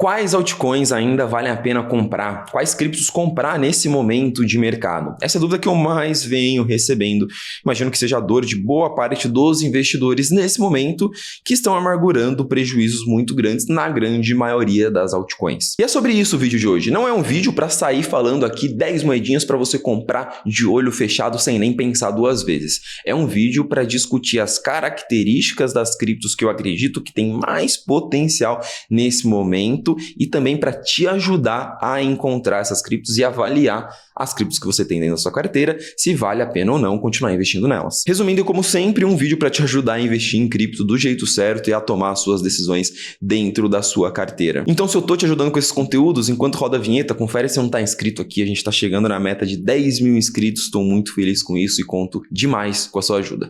Quais altcoins ainda valem a pena comprar? Quais criptos comprar nesse momento de mercado? Essa é a dúvida que eu mais venho recebendo. Imagino que seja a dor de boa parte dos investidores nesse momento que estão amargurando prejuízos muito grandes na grande maioria das altcoins. E é sobre isso o vídeo de hoje. Não é um vídeo para sair falando aqui 10 moedinhas para você comprar de olho fechado sem nem pensar duas vezes. É um vídeo para discutir as características das criptos que eu acredito que tem mais potencial nesse momento e também para te ajudar a encontrar essas criptos e avaliar as criptos que você tem dentro da sua carteira, se vale a pena ou não continuar investindo nelas. Resumindo, como sempre, um vídeo para te ajudar a investir em cripto do jeito certo e a tomar as suas decisões dentro da sua carteira. Então, se eu tô te ajudando com esses conteúdos, enquanto roda a vinheta, confere se não tá inscrito aqui. A gente tá chegando na meta de 10 mil inscritos, estou muito feliz com isso e conto demais com a sua ajuda.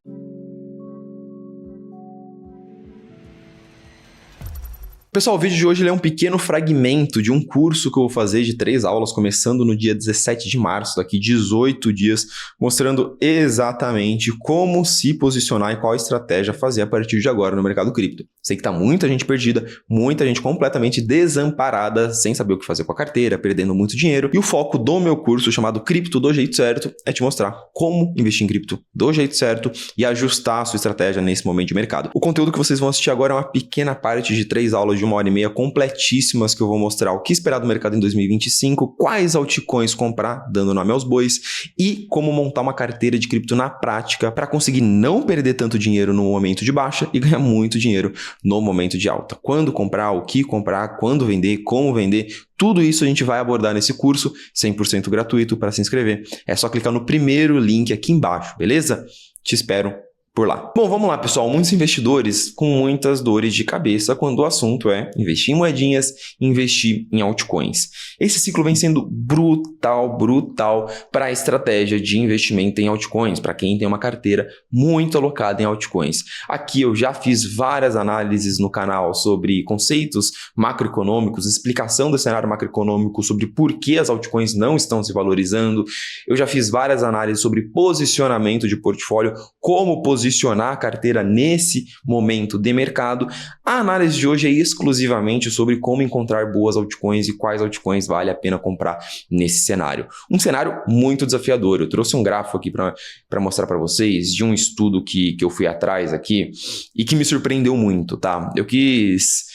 Pessoal, o vídeo de hoje é um pequeno fragmento de um curso que eu vou fazer de 3 aulas, começando no dia 17 de março, daqui 18 dias, mostrando exatamente como se posicionar e qual estratégia fazer a partir de agora no mercado cripto. Sei que tá muita gente perdida, muita gente completamente desamparada, sem saber o que fazer com a carteira, perdendo muito dinheiro. E o foco do meu curso, chamado Cripto do Jeito Certo, é te mostrar como investir em cripto do jeito certo e ajustar a sua estratégia nesse momento de mercado. O conteúdo que vocês vão assistir agora é uma pequena parte de 3 aulas de 1h30 completíssimas que eu vou mostrar o que esperar do mercado em 2025, quais altcoins comprar, dando nome aos bois, e como montar uma carteira de cripto na prática para conseguir não perder tanto dinheiro no momento de baixa e ganhar muito dinheiro no momento de alta. Quando comprar, o que comprar, quando vender, como vender, tudo isso a gente vai abordar nesse curso 100% gratuito. Para se inscrever é só clicar no primeiro link aqui embaixo, beleza? Te espero por lá. Bom, vamos lá, pessoal. Muitos investidores com muitas dores de cabeça quando o assunto é investir em moedinhas, investir em altcoins. Esse ciclo vem sendo brutal para a estratégia de investimento em altcoins, para quem tem uma carteira muito alocada em altcoins. Aqui eu já fiz várias análises no canal sobre conceitos macroeconômicos, explicação do cenário macroeconômico sobre por que as altcoins não estão se valorizando. Eu já fiz várias análises sobre posicionamento de portfólio, como posicionar a carteira nesse momento de mercado. A análise de hoje é exclusivamente sobre como encontrar boas altcoins e quais altcoins vale a pena comprar nesse cenário. Um cenário muito desafiador. Eu trouxe um gráfico aqui para mostrar para vocês de um estudo que eu fui atrás aqui e que me surpreendeu muito, tá? Eu quis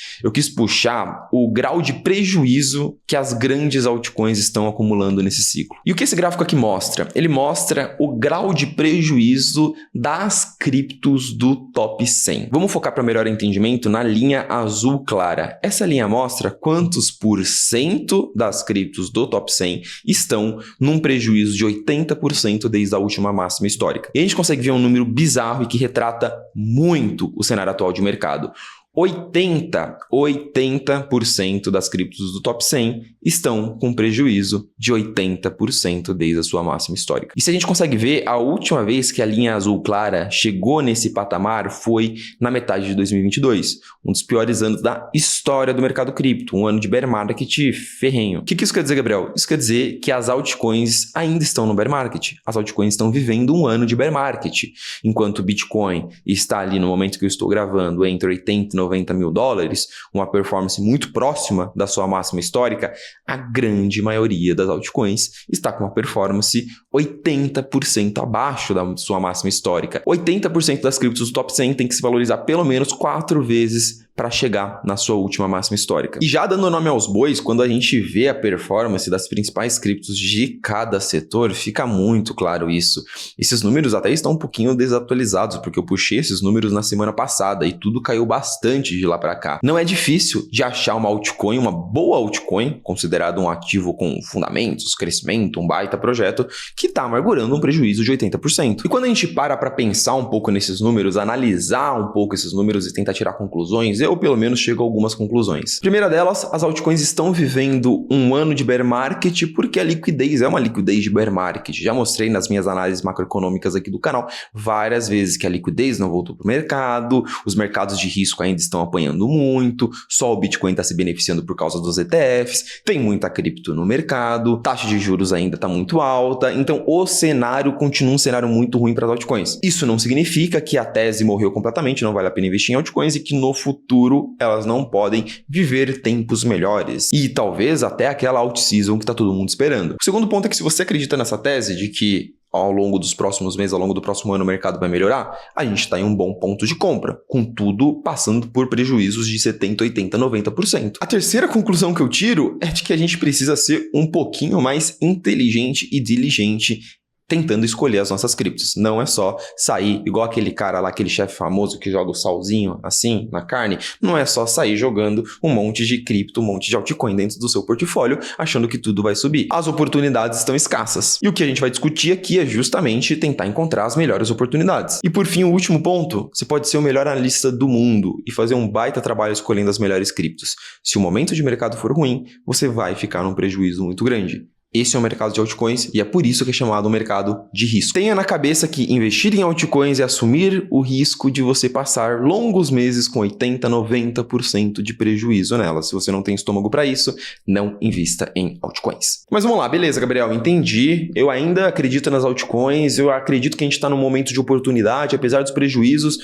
puxar o grau de prejuízo que as grandes altcoins estão acumulando nesse ciclo. E o que esse gráfico aqui mostra? Ele mostra o grau de prejuízo das criptos do top 100. Vamos focar para melhor entendimento na linha azul clara. Essa linha mostra quantos por cento das criptos do top 100 estão num prejuízo de 80% desde a última máxima histórica. E a gente consegue ver um número bizarro e que retrata muito o cenário atual de mercado. 80% das criptos do top 100 estão com prejuízo de 80% desde a sua máxima histórica. E se a gente consegue ver, a última vez que a linha azul clara chegou nesse patamar foi na metade de 2022, um dos piores anos da história do mercado cripto, um ano de bear market ferrenho. O que isso quer dizer, Gabriel? Isso quer dizer que as altcoins ainda estão no bear market. As altcoins estão vivendo um ano de bear market, enquanto o Bitcoin está ali no momento que eu estou gravando entre 80 e 90 mil dólares, uma performance muito próxima da sua máxima histórica. A grande maioria das altcoins está com uma performance 80% abaixo da sua máxima histórica. 80% das criptos do top 100 tem que se valorizar pelo menos 4 vezes para chegar na sua última máxima histórica. E já dando nome aos bois, quando a gente vê a performance das principais criptos de cada setor, fica muito claro isso. Esses números até estão um pouquinho desatualizados, porque eu puxei esses números na semana passada e tudo caiu bastante de lá para cá. Não é difícil de achar uma altcoin, uma boa altcoin, considerado um ativo com fundamentos, crescimento, um baita projeto, que está amargurando um prejuízo de 80%. E quando a gente para pensar um pouco nesses números, analisar um pouco esses números e tentar tirar conclusões, eu pelo menos chego a algumas conclusões. Primeira delas, as altcoins estão vivendo um ano de bear market porque a liquidez é uma liquidez de bear market. Já mostrei nas minhas análises macroeconômicas aqui do canal várias vezes que a liquidez não voltou para o mercado, os mercados de risco ainda estão apanhando muito, só o Bitcoin está se beneficiando por causa dos ETFs, tem muita cripto no mercado, taxa de juros ainda está muito alta, então o cenário continua um cenário muito ruim para as altcoins. Isso não significa que a tese morreu completamente, não vale a pena investir em altcoins e que no futuro futuro elas não podem viver tempos melhores. E talvez até aquela out-season que tá todo mundo esperando. O segundo ponto é que se você acredita nessa tese de que ao longo dos próximos meses, ao longo do próximo ano, o mercado vai melhorar, a gente está em um bom ponto de compra, contudo, passando por prejuízos de 70%, 80%, 90%. A terceira conclusão que eu tiro é de que a gente precisa ser um pouquinho mais inteligente e diligente tentando escolher as nossas criptos. Não é só sair igual aquele cara lá, aquele chefe famoso que joga o salzinho assim na carne. Não é só sair jogando um monte de cripto, um monte de altcoin dentro do seu portfólio, achando que tudo vai subir. As oportunidades estão escassas. E o que a gente vai discutir aqui é justamente tentar encontrar as melhores oportunidades. E por fim, o último ponto, você pode ser o melhor analista do mundo e fazer um baita trabalho escolhendo as melhores criptos. Se o momento de mercado for ruim, você vai ficar num prejuízo muito grande. Esse é o mercado de altcoins e é por isso que é chamado um mercado de risco. Tenha na cabeça que investir em altcoins é assumir o risco de você passar longos meses com 80%, 90% de prejuízo nelas. Se você não tem estômago para isso, não invista em altcoins. Mas vamos lá, beleza, Gabriel, entendi. Eu ainda acredito nas altcoins, eu acredito que a gente está num momento de oportunidade, apesar dos prejuízos.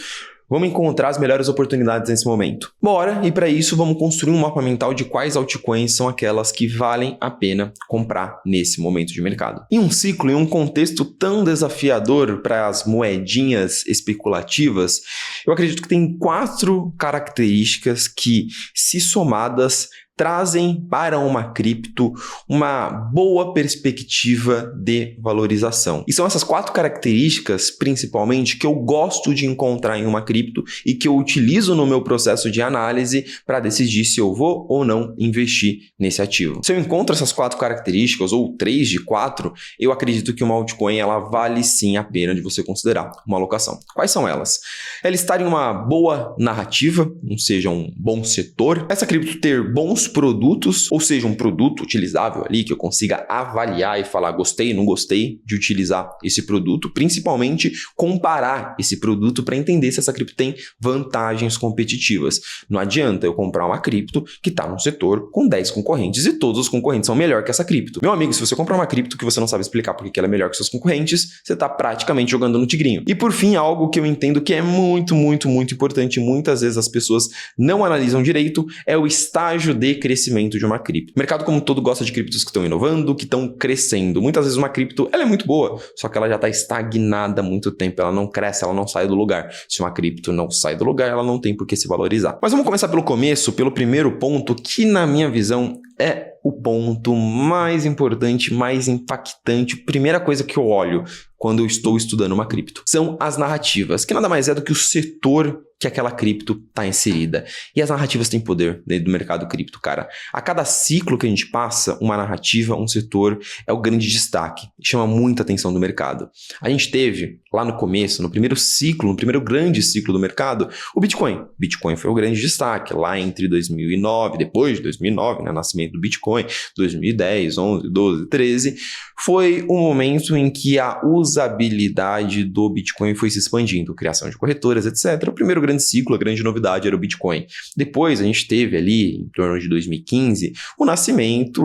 Vamos encontrar as melhores oportunidades nesse momento. Bora, e para isso vamos construir um mapa mental de quais altcoins são aquelas que valem a pena comprar nesse momento de mercado. Em um ciclo, em um contexto tão desafiador para as moedinhas especulativas, eu acredito que tem 4 características que, se somadas, trazem para uma cripto uma boa perspectiva de valorização. E são essas 4 características, principalmente, que eu gosto de encontrar em uma cripto e que eu utilizo no meu processo de análise para decidir se eu vou ou não investir nesse ativo. Se eu encontro essas 4 características, ou 3 de 4, eu acredito que uma altcoin ela vale sim a pena de você considerar uma alocação. Quais são elas? Ela estar em uma boa narrativa, ou seja, um bom setor. Essa cripto ter bons produtos, ou seja, um produto utilizável ali que eu consiga avaliar e falar gostei, não gostei de utilizar esse produto, principalmente comparar esse produto para entender se essa cripto tem vantagens competitivas. Não adianta eu comprar uma cripto que está num setor com 10 concorrentes e todos os concorrentes são melhor que essa cripto. Meu amigo, se você comprar uma cripto que você não sabe explicar porque que ela é melhor que seus concorrentes, você está praticamente jogando no tigrinho. E por fim, algo que eu entendo que é muito, muito, muito importante, muitas vezes as pessoas não analisam direito, é o estágio de crescimento de uma cripto. O mercado como um todo gosta de criptos que estão inovando, que estão crescendo. Muitas vezes uma cripto, ela é muito boa, só que ela já está estagnada há muito tempo, ela não cresce, ela não sai do lugar. Se uma cripto não sai do lugar, ela não tem por que se valorizar. Mas vamos começar pelo começo, pelo primeiro ponto, que na minha visão é o ponto mais importante, mais impactante, primeira coisa que eu olho quando eu estou estudando uma cripto. São as narrativas, que nada mais é do que o setor que aquela cripto está inserida. E as narrativas têm poder dentro do mercado cripto, cara. A cada ciclo que a gente passa, uma narrativa, um setor é o grande destaque. Chama muita atenção do mercado. A gente teve, lá no começo, no primeiro ciclo, no primeiro grande ciclo do mercado, o Bitcoin. Bitcoin foi o grande destaque, lá entre 2009, depois de 2009, né, nascimento do Bitcoin, 2010, 11, 12, 13, foi o momento em que a usabilidade do Bitcoin foi se expandindo, criação de corretoras, etc. O primeiro grande ciclo, a grande novidade era o Bitcoin. Depois a gente teve ali, em torno de 2015, o nascimento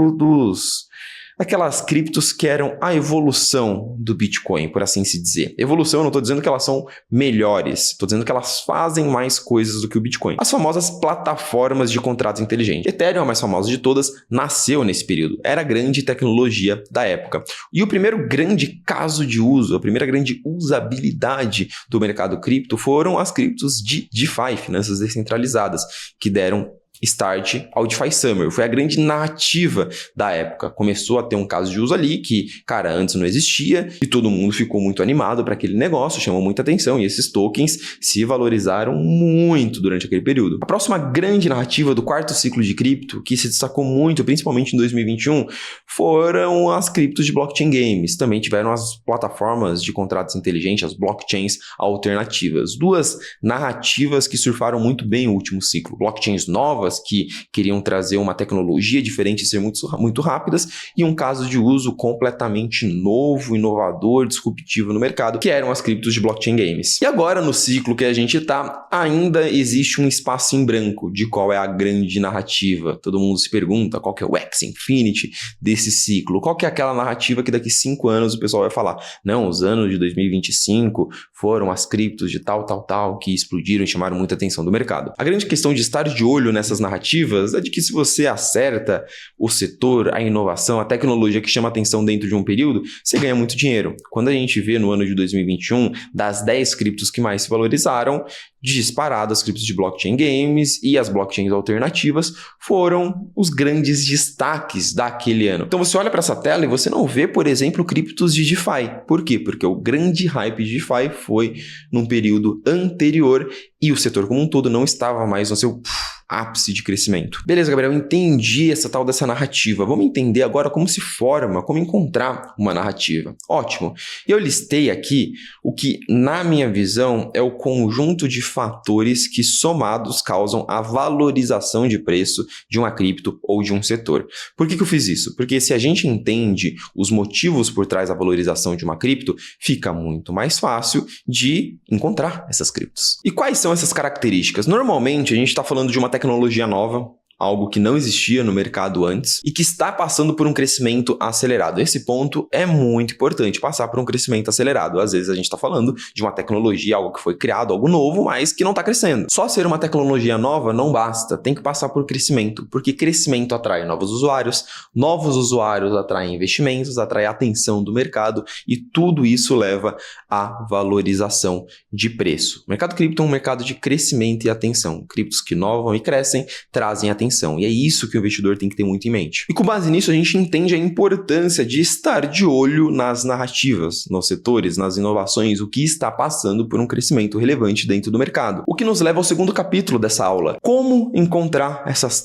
aquelas criptos que eram a evolução do Bitcoin, por assim se dizer. Evolução, eu não estou dizendo que elas são melhores, estou dizendo que elas fazem mais coisas do que o Bitcoin. As famosas plataformas de contratos inteligentes. Ethereum, a mais famosa de todas, nasceu nesse período. Era a grande tecnologia da época. E o primeiro grande caso de uso, a primeira grande usabilidade do mercado cripto foram as criptos de DeFi, finanças descentralizadas, que deram start ao DeFi Summer. Foi a grande narrativa da época. Começou a ter um caso de uso ali que, cara, antes não existia e todo mundo ficou muito animado para aquele negócio, chamou muita atenção e esses tokens se valorizaram muito durante aquele período. A próxima grande narrativa do quarto ciclo de cripto, que se destacou muito, principalmente em 2021, foram as criptos de blockchain games. Também tiveram as plataformas de contratos inteligentes, as blockchains alternativas. Duas narrativas que surfaram muito bem o último ciclo. Blockchains novas novas que queriam trazer uma tecnologia diferente e ser muito rápidas, e um caso de uso completamente novo, inovador, disruptivo no mercado, que eram as criptos de blockchain games. E agora, no ciclo que a gente está, ainda existe um espaço em branco de qual é a grande narrativa. Todo mundo se pergunta qual que é o Axie Infinity desse ciclo, qual que é aquela narrativa que daqui 5 anos o pessoal vai falar, não, os anos de 2025 foram as criptos de tal que explodiram e chamaram muita atenção do mercado. A grande questão de estar de olho nessas narrativas é de que se você acerta o setor, a inovação, a tecnologia que chama atenção dentro de um período, você ganha muito dinheiro. Quando a gente vê no ano de 2021, das 10 criptos que mais se valorizaram, disparado as criptos de blockchain games e as blockchains alternativas foram os grandes destaques daquele ano. Então você olha para essa tela e você não vê, por exemplo, criptos de DeFi. Por quê? Porque o grande hype de DeFi foi num período anterior e o setor como um todo não estava mais no seu ápice de crescimento. Beleza, Gabriel, eu entendi essa tal dessa narrativa. Vamos entender agora como se forma, como encontrar uma narrativa. Ótimo. Eu listei aqui o que, na minha visão, é o conjunto de fatores que somados causam a valorização de preço de uma cripto ou de um setor. Por que eu fiz isso? Porque se a gente entende os motivos por trás da valorização de uma cripto, fica muito mais fácil de encontrar essas criptos. E quais são essas características? Normalmente, a gente está falando de uma tecnologia nova, algo que não existia no mercado antes e que está passando por um crescimento acelerado. Esse ponto é muito importante, passar por um crescimento acelerado. Às vezes a gente está falando de uma tecnologia, algo que foi criado, algo novo, mas que não está crescendo. Só ser uma tecnologia nova não basta, tem que passar por crescimento, porque crescimento atrai novos usuários atraem investimentos, atrai atenção do mercado e tudo isso leva à valorização de preço. O mercado cripto é um mercado de crescimento e atenção. Criptos que inovam e crescem trazem atenção. E é isso que o investidor tem que ter muito em mente. E com base nisso, a gente entende a importância de estar de olho nas narrativas, nos setores, nas inovações, o que está passando por um crescimento relevante dentro do mercado. O que nos leva ao segundo capítulo dessa aula. Como encontrar essas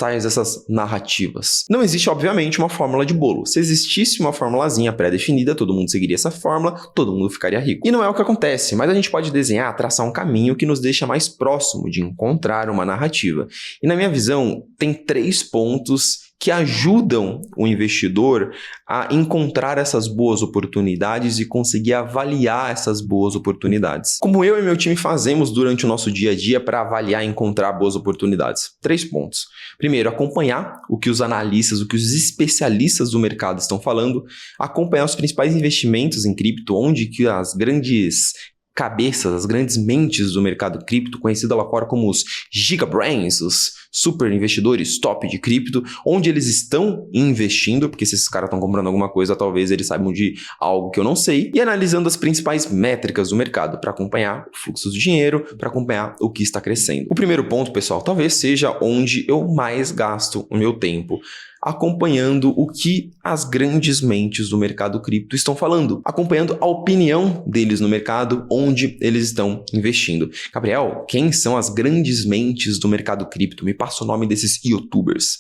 narrativas? Não existe, obviamente, uma fórmula de bolo. Se existisse uma formulazinha pré-definida, todo mundo seguiria essa fórmula, todo mundo ficaria rico. E não é o que acontece, mas a gente pode desenhar, traçar um caminho que nos deixa mais próximo de encontrar uma narrativa. E na minha visão, tem 3 pontos que ajudam o investidor a encontrar essas boas oportunidades e conseguir avaliar essas boas oportunidades. Como eu e meu time fazemos durante o nosso dia a dia para avaliar e encontrar boas oportunidades? 3 pontos. Primeiro, acompanhar o que os analistas, o que os especialistas do mercado estão falando, acompanhar os principais investimentos em cripto, onde que as grandes cabeças, as grandes mentes do mercado cripto, conhecida lá fora como os gigabrains, os super investidores top de cripto, onde eles estão investindo, porque se esses caras estão comprando alguma coisa, talvez eles saibam de algo que eu não sei, e analisando as principais métricas do mercado para acompanhar o fluxo de dinheiro, para acompanhar o que está crescendo. O primeiro ponto, pessoal, talvez seja onde eu mais gasto o meu tempo, acompanhando o que as grandes mentes do mercado cripto estão falando, acompanhando a opinião deles no mercado, onde eles estão investindo. Gabriel, quem são as grandes mentes do mercado cripto? Me passa o nome desses youtubers.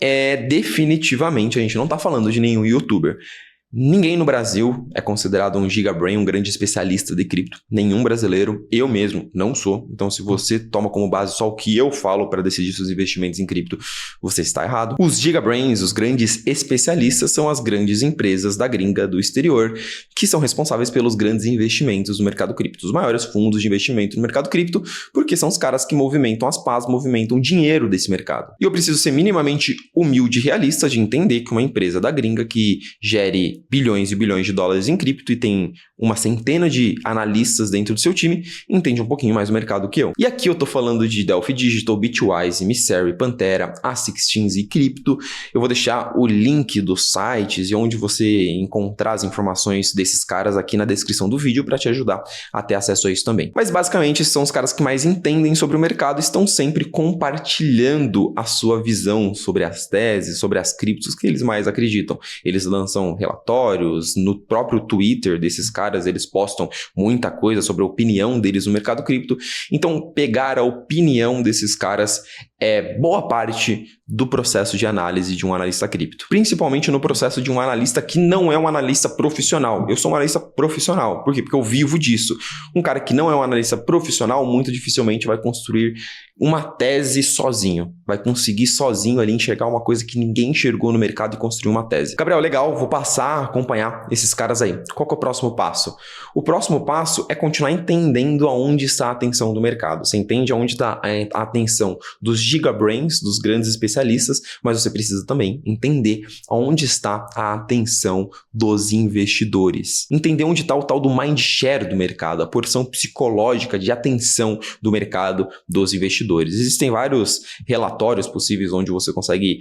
Definitivamente a gente não está falando de nenhum youtuber. Ninguém no Brasil é considerado um gigabrain, um grande especialista de cripto. Nenhum brasileiro, eu mesmo não sou. Então, se você toma como base só o que eu falo para decidir seus investimentos em cripto, você está errado. Os gigabrains, os grandes especialistas, são as grandes empresas da gringa do exterior que são responsáveis pelos grandes investimentos no mercado cripto. Os maiores fundos de investimento no mercado cripto, porque são os caras que movimentam as pás, movimentam o dinheiro desse mercado. E eu preciso ser minimamente humilde e realista de entender que uma empresa da gringa que gere bilhões e bilhões de dólares em cripto e tem uma centena de analistas dentro do seu time, entende um pouquinho mais o mercado que eu. E aqui eu tô falando de Delphi Digital, Bitwise, Messari, Pantera, A16Z e Crypto. Eu vou deixar o link dos sites e onde você encontrar as informações desses caras aqui na descrição do vídeo para te ajudar a ter acesso a isso também. Mas basicamente são os caras que mais entendem sobre o mercado e estão sempre compartilhando a sua visão sobre as teses, sobre as criptos que eles mais acreditam. Eles lançam relatórios, no próprio Twitter desses caras eles postam muita coisa sobre a opinião deles no mercado cripto. Então pegar a opinião desses caras é boa parte do processo de análise de um analista cripto. Principalmente no processo de um analista que não é um analista profissional. Eu sou um analista profissional. Por quê? Porque eu vivo disso. Um cara que não é um analista profissional muito dificilmente vai construir uma tese sozinho. Vai conseguir sozinho ali enxergar uma coisa que ninguém enxergou no mercado e construir uma tese. Gabriel, legal, vou passar a acompanhar esses caras aí. Qual que é o próximo passo? O próximo passo é continuar entendendo aonde está a atenção do mercado. Você entende aonde está a atenção dos gigabrains, dos grandes especialistas, mas você precisa também entender aonde está a atenção dos investidores. Entender onde está o tal do mind share do mercado, a porção psicológica de atenção do mercado dos investidores. Existem vários relatórios possíveis onde você consegue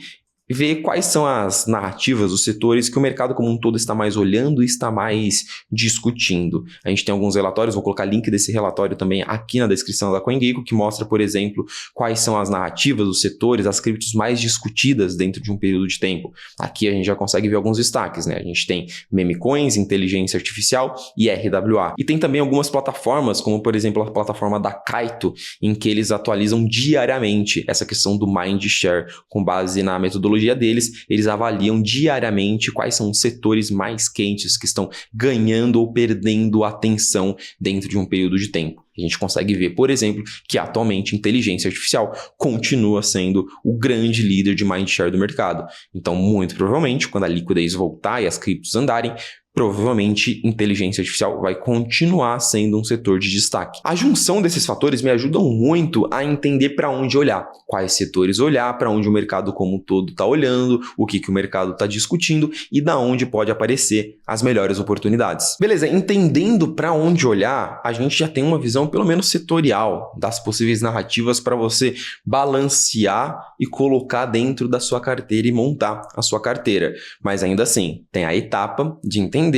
ver quais são as narrativas, os setores que o mercado como um todo está mais olhando e está mais discutindo. A gente tem alguns relatórios, vou colocar link desse relatório também aqui na descrição da CoinGecko, que mostra, por exemplo, quais são as narrativas, os setores, as criptos mais discutidas dentro de um período de tempo. Aqui a gente já consegue ver alguns destaques, né? A gente tem meme coins, inteligência artificial e RWA. E tem também algumas plataformas, como por exemplo a plataforma da Kaito, em que eles atualizam diariamente essa questão do mind share, com base na metodologia deles, eles avaliam diariamente quais são os setores mais quentes que estão ganhando ou perdendo atenção dentro de um período de tempo. A gente consegue ver, por exemplo, que atualmente a inteligência artificial continua sendo o grande líder de mind share do mercado. Então, muito provavelmente, quando a liquidez voltar e as criptos andarem, provavelmente inteligência artificial vai continuar sendo um setor de destaque. A junção desses fatores me ajudam muito a entender para onde olhar, quais setores olhar, para onde o mercado como um todo está olhando, o que o mercado está discutindo e da onde pode aparecer as melhores oportunidades. Beleza, entendendo para onde olhar, a gente já tem uma visão pelo menos setorial das possíveis narrativas para você balancear e colocar dentro da sua carteira e montar a sua carteira. Mas ainda assim, tem a etapa de entender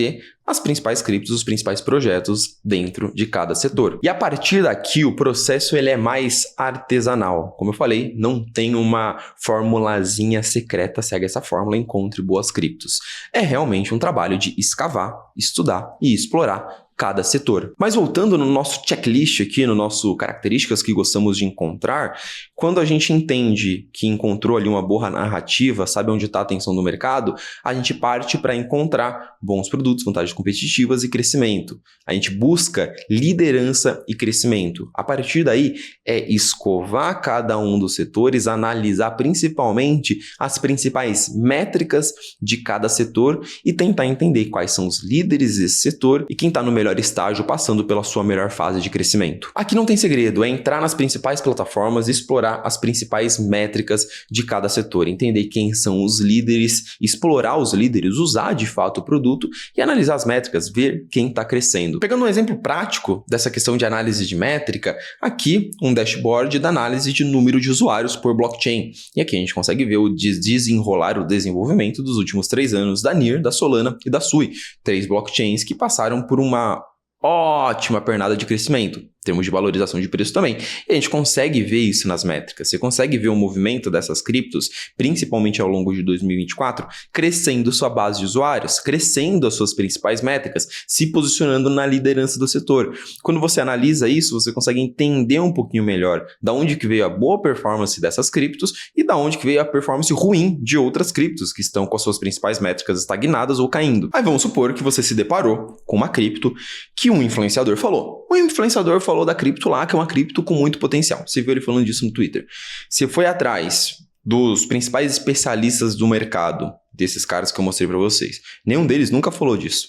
as principais criptos, os principais projetos dentro de cada setor. E a partir daqui, o processo ele é mais artesanal. Como eu falei, não tem uma formulazinha secreta, segue essa fórmula, encontre boas criptos. É realmente um trabalho de escavar, estudar e explorar cada setor. Mas voltando no nosso checklist aqui, no nosso características que gostamos de encontrar, quando a gente entende que encontrou ali uma boa narrativa, sabe onde está a atenção do mercado, a gente parte para encontrar bons produtos, vantagens competitivas e crescimento. A gente busca liderança e crescimento. A partir daí, é escovar cada um dos setores, analisar principalmente as principais métricas de cada setor e tentar entender quais são os líderes desse setor e quem está no melhor estágio passando pela sua melhor fase de crescimento. Aqui não tem segredo, é entrar nas principais plataformas e explorar as principais métricas de cada setor, entender quem são os líderes, explorar os líderes, usar de fato o produto e analisar as métricas, ver quem está crescendo. Pegando um exemplo prático dessa questão de análise de métrica, aqui um dashboard da análise de número de usuários por blockchain. E aqui a gente consegue ver o desenrolar, o desenvolvimento dos últimos 3 anos da NIR, da Solana e da Sui. 3 blockchains que passaram por uma ótima pernada de crescimento, em termos de valorização de preço também. E a gente consegue ver isso nas métricas. Você consegue ver o movimento dessas criptos, principalmente ao longo de 2024, crescendo sua base de usuários, crescendo as suas principais métricas, se posicionando na liderança do setor. Quando você analisa isso, você consegue entender um pouquinho melhor da onde que veio a boa performance dessas criptos e da onde que veio a performance ruim de outras criptos que estão com as suas principais métricas estagnadas ou caindo. Aí vamos supor que você se deparou com uma cripto que um influenciador falou. O influenciador falou da cripto lá, que é uma cripto com muito potencial. Você viu ele falando disso no Twitter. Você foi atrás dos principais especialistas do mercado, desses caras que eu mostrei para vocês. Nenhum deles nunca falou disso.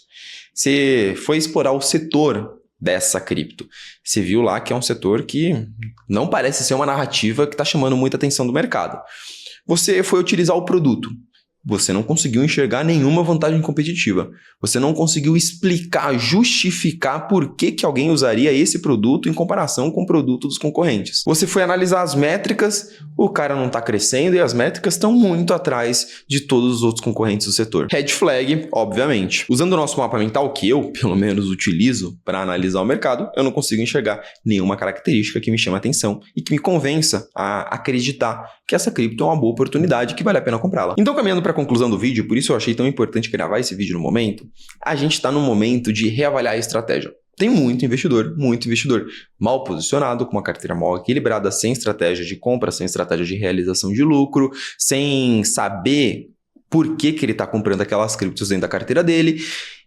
Você foi explorar o setor dessa cripto. Você viu lá que é um setor que não parece ser uma narrativa que está chamando muita atenção do mercado. Você foi utilizar o produto. Você não conseguiu enxergar nenhuma vantagem competitiva. Você não conseguiu explicar, justificar por que alguém usaria esse produto em comparação com o produto dos concorrentes. Você foi analisar as métricas, o cara não está crescendo e as métricas estão muito atrás de todos os outros concorrentes do setor. Red flag, obviamente. Usando o nosso mapa mental, que eu, pelo menos, utilizo para analisar o mercado, eu não consigo enxergar nenhuma característica que me chame a atenção e que me convença a acreditar que essa cripto é uma boa oportunidade que vale a pena comprá-la. Então, caminhando para a conclusão do vídeo, por isso eu achei tão importante gravar esse vídeo no momento, a gente está no momento de reavaliar a estratégia. tem muito investidor mal posicionado, com uma carteira mal equilibrada, sem estratégia de compra, sem estratégia de realização de lucro, sem saber por que ele está comprando aquelas criptos dentro da carteira dele.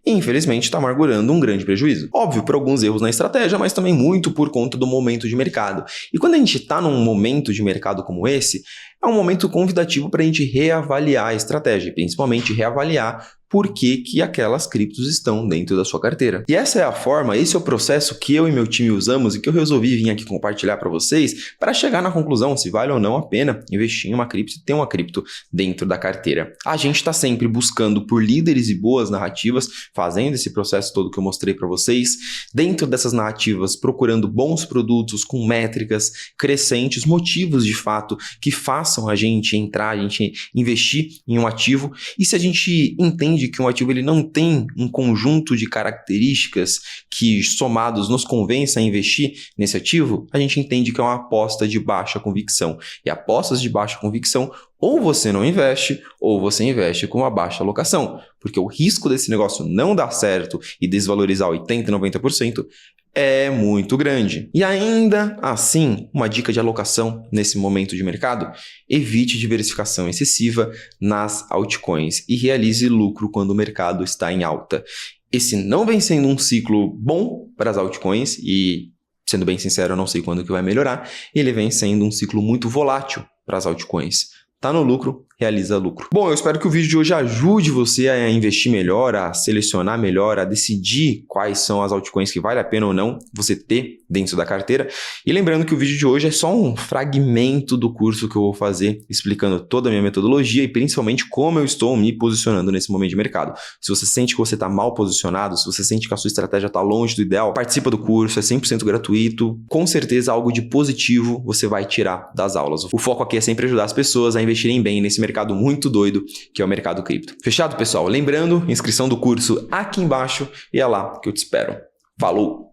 E, infelizmente, está amargurando um grande prejuízo. Óbvio, por alguns erros na estratégia, mas também muito por conta do momento de mercado. E quando a gente está num momento de mercado como esse, é um momento convidativo para a gente reavaliar a estratégia, principalmente reavaliar por que aquelas criptos estão dentro da sua carteira. E essa é a forma, esse é o processo que eu e meu time usamos e que eu resolvi vir aqui compartilhar para vocês para chegar na conclusão se vale ou não a pena investir em uma cripto e ter uma cripto dentro da carteira. A gente está sempre buscando por líderes e boas narrativas, fazendo esse processo todo que eu mostrei para vocês, dentro dessas narrativas procurando bons produtos com métricas crescentes, motivos de fato que façam a gente entrar, a gente investir em um ativo. E se a gente entende que um ativo ele não tem um conjunto de características que somados nos convença a investir nesse ativo, a gente entende que é uma aposta de baixa convicção. E apostas de baixa convicção, ou você não investe, ou você investe com uma baixa alocação, porque o risco desse negócio não dar certo e desvalorizar 80%, 90% é muito grande. E ainda assim, uma dica de alocação nesse momento de mercado: evite diversificação excessiva nas altcoins e realize lucro quando o mercado está em alta. Esse não vem sendo um ciclo bom para as altcoins e, sendo bem sincero, eu não sei quando que vai melhorar. Ele vem sendo um ciclo muito volátil para as altcoins. Tá no lucro, realiza lucro. Bom, eu espero que o vídeo de hoje ajude você a investir melhor, a selecionar melhor, a decidir quais são as altcoins que vale a pena ou não você ter dentro da carteira. E lembrando que o vídeo de hoje é só um fragmento do curso que eu vou fazer, explicando toda a minha metodologia e principalmente como eu estou me posicionando nesse momento de mercado. Se você sente que você está mal posicionado, se você sente que a sua estratégia está longe do ideal, participa do curso, é 100% gratuito. Com certeza algo de positivo você vai tirar das aulas. O foco aqui é sempre ajudar as pessoas a investirem bem nesse mercado muito doido que é o mercado cripto. Fechado, pessoal? Lembrando, inscrição do curso aqui embaixo e é lá que eu te espero. Falou!